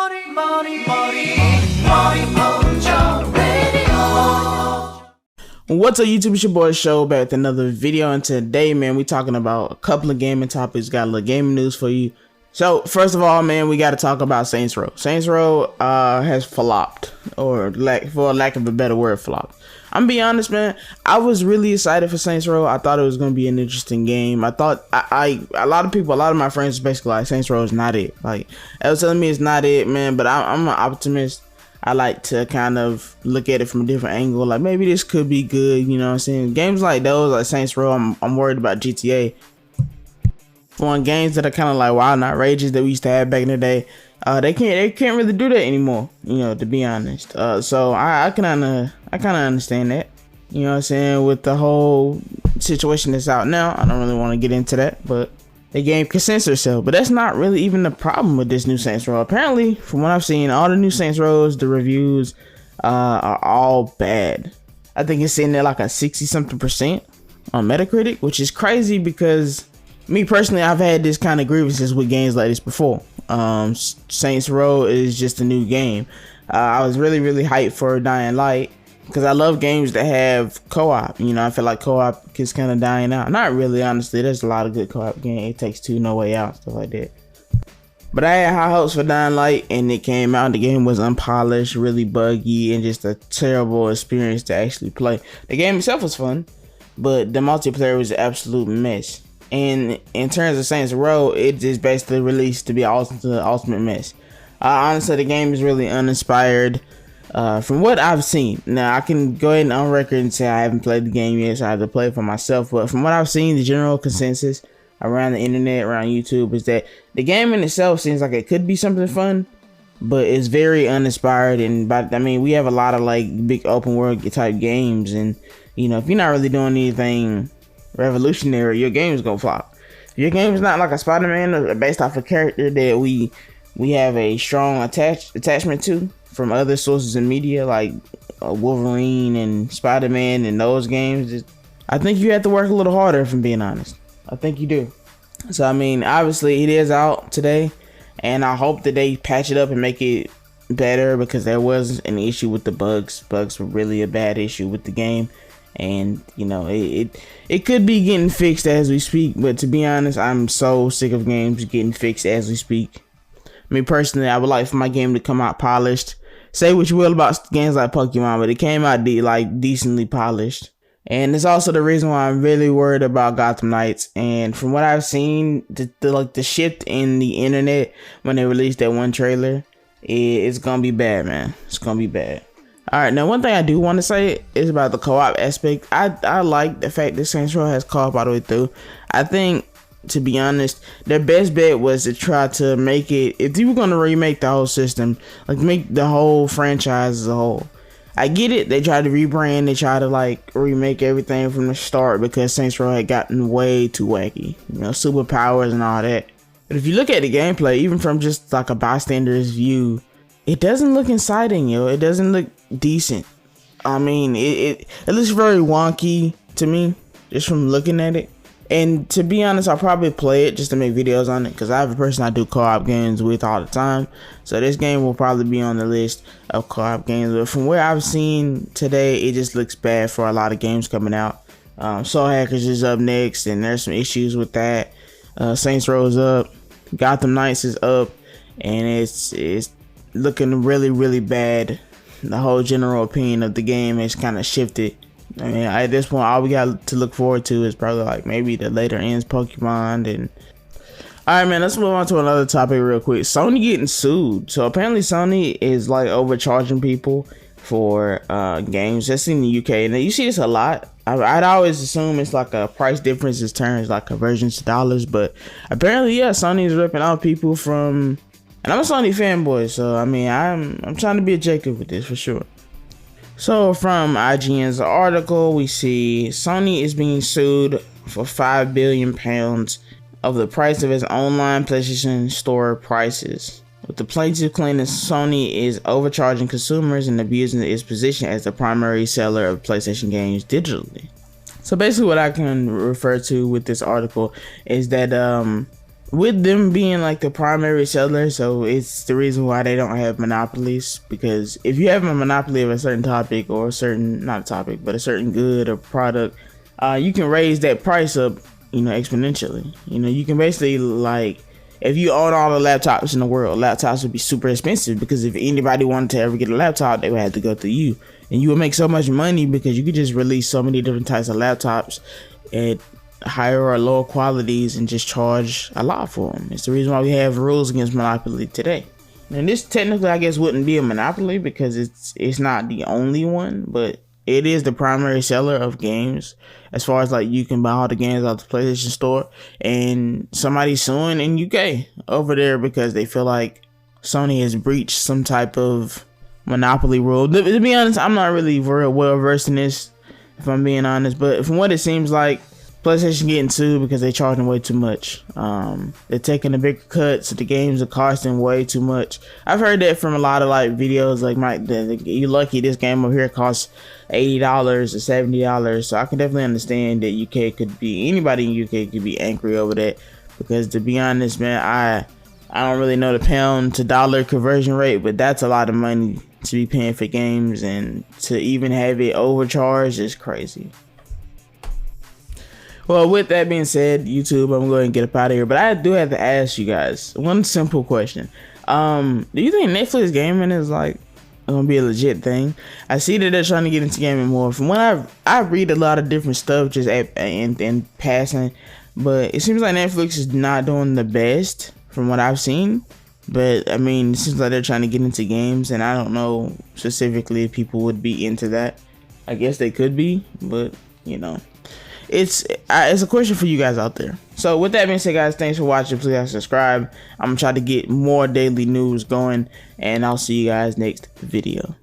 What's up, YouTube? It's your boy Sho back with another video, and today, man, we talking about a couple of gaming topics. Got a little gaming news for you. So first of all, man, we got to talk about Saints Row. Saints Row has flopped, or for lack of a better word, flopped. I'm gonna be honest, man. I was really excited for Saints Row. I thought it was gonna be an interesting game. I thought a lot of my friends basically like Saints Row is not it. Like, they was telling me it's not it, man. But I'm an optimist. I like to kind of look at it from a different angle. Like, maybe this could be good, you know what I'm saying? Games like those, like Saints Row, I'm worried about GTA. For games that are kind of like wild and outrageous that we used to have back in the day, they can't really do that anymore, you know, to be honest. So I kind of understand that, you know what I'm saying, with the whole situation that's out now. I don't really want to get into that, but the game can censor itself. But that's not really even the problem with this new Saints Row. Apparently, from what I've seen, all the new Saints Rows, the reviews are all bad. I think it's sitting there like a 60-something% on Metacritic, which is crazy because me personally, I've had this kind of grievances with games like this before. Saints Row is just a new game. I was really hyped for Dying Light because I love games that have co-op. You know, I feel like co-op is kind of dying out. Not really, honestly. There's a lot of good co-op games. It Takes Two, No Way Out, stuff like that. But I had high hopes for Dying Light, and it came out. The game was unpolished, really buggy, and just a terrible experience to actually play. The game itself was fun, but the multiplayer was an absolute mess. And in terms of Saints Row, it just basically released to be the ultimate mess. Honestly, the game is really uninspired from what I've seen. Now, I can go ahead and on record and say I haven't played the game yet, so I have to play it for myself. But from what I've seen, the general consensus around the internet, around YouTube, is that the game in itself seems like it could be something fun, but it's very uninspired. And I mean, we have a lot of like big open world type games, and you know, if you're not really doing anything revolutionary, your game is gonna flop. If your game is not like a Spider-Man or based off a character that we have a strong attachment to from other sources of media, like Wolverine and Spider-Man and those games, I think you have to work a little harder, if I'm being honest. I think you do. So I mean, obviously it is out today, and I hope that they patch it up and make it better, because there was an issue with the bugs. Bugs were really a bad issue with the game. And you know, it could be getting fixed as we speak, but to be honest, I'm so sick of games getting fixed as we speak. I mean, personally, I would like for my game to come out polished. Say what you will about games like Pokemon, but it came out decently polished. And it's also the reason why I'm really worried about Gotham Knights. And from what I've seen, the shift in the internet when they released that one trailer, it's gonna be bad, man. It's gonna be bad. Alright, now one thing I do want to say is about the co-op aspect. I like the fact that Saints Row has co-op all the way through. I think, to be honest, their best bet was to try to make it, if you were going to remake the whole system, like make the whole franchise as a whole. I get it, they tried to rebrand, they tried to like remake everything from the start because Saints Row had gotten way too wacky. You know, superpowers and all that. But if you look at the gameplay, even from just like a bystander's view, it doesn't look exciting, yo. It doesn't look decent. I mean, it looks very wonky to me, just from looking at it. And to be honest, I'll probably play it just to make videos on it, because I have a person I do co-op games with all the time. So this game will probably be on the list of co-op games. But from where I've seen today, it just looks bad for a lot of games coming out. Soul Hackers is up next, and there's some issues with that. Saints Row is up. Gotham Knights is up, and it's looking really bad. The whole general opinion of the game has kind of shifted. I mean, at this point, all we got to look forward to is probably like maybe the later ends Pokemon. And alright, man, let's move on to another topic real quick. Sony getting sued. So apparently Sony is like overcharging people for games. That's in the UK, and you see this a lot. I'd always assume it's like a price difference in terms like conversions to dollars, but apparently, yeah, Sony is ripping out people from. And I'm a Sony fanboy, so I mean, I'm trying to be a Jacob with this for sure. So from IGN's article, we see Sony is being sued for £5 billion of the price of its online PlayStation Store prices, with the plaintiff claiming that Sony is overcharging consumers and abusing its position as the primary seller of PlayStation games digitally. So basically what I can refer to with this article is that with them being like the primary seller, so it's the reason why they don't have monopolies. Because if you have a monopoly of a certain topic, or a certain, not a topic, but a certain good or product, you can raise that price up, you know, exponentially. You know, you can basically, like, if you own all the laptops in the world, laptops would be super expensive, because if anybody wanted to ever get a laptop, they would have to go through you, and you would make so much money because you could just release so many different types of laptops at higher or lower qualities and just charge a lot for them. It's the reason why we have rules against monopoly today. And this technically, I guess, wouldn't be a monopoly because it's not the only one, but it is the primary seller of games, as far as like you can buy all the games out the PlayStation Store. And somebody's suing in UK over there because they feel like Sony has breached some type of monopoly rule. To be honest, I'm not really very well versed in this, if I'm being honest, but from what it seems like, PlayStation getting sued because they charging way too much. They're taking a bigger cut, so the games are costing way too much. I've heard that from a lot of like videos, like you lucky this game over here costs $80 or $70. So I can definitely understand that anybody in UK could be angry over that, because to be honest, man, I don't really know the pound to dollar conversion rate, but that's a lot of money to be paying for games, and to even have it overcharged is crazy. Well, with that being said, YouTube, I'm going to get up out of here, but I do have to ask you guys one simple question. Do you think Netflix gaming is like gonna be a legit thing? I see that they're trying to get into gaming more. From when I read a lot of different stuff just in passing, but it seems like Netflix is not doing the best from what I've seen. But I mean, it seems like they're trying to get into games, and I don't know specifically if people would be into that. I guess they could be, but you know. It's a question for you guys out there. So with that being said, guys, thanks for watching. Please subscribe. I'm gonna try to get more daily news going, and I'll see you guys next video.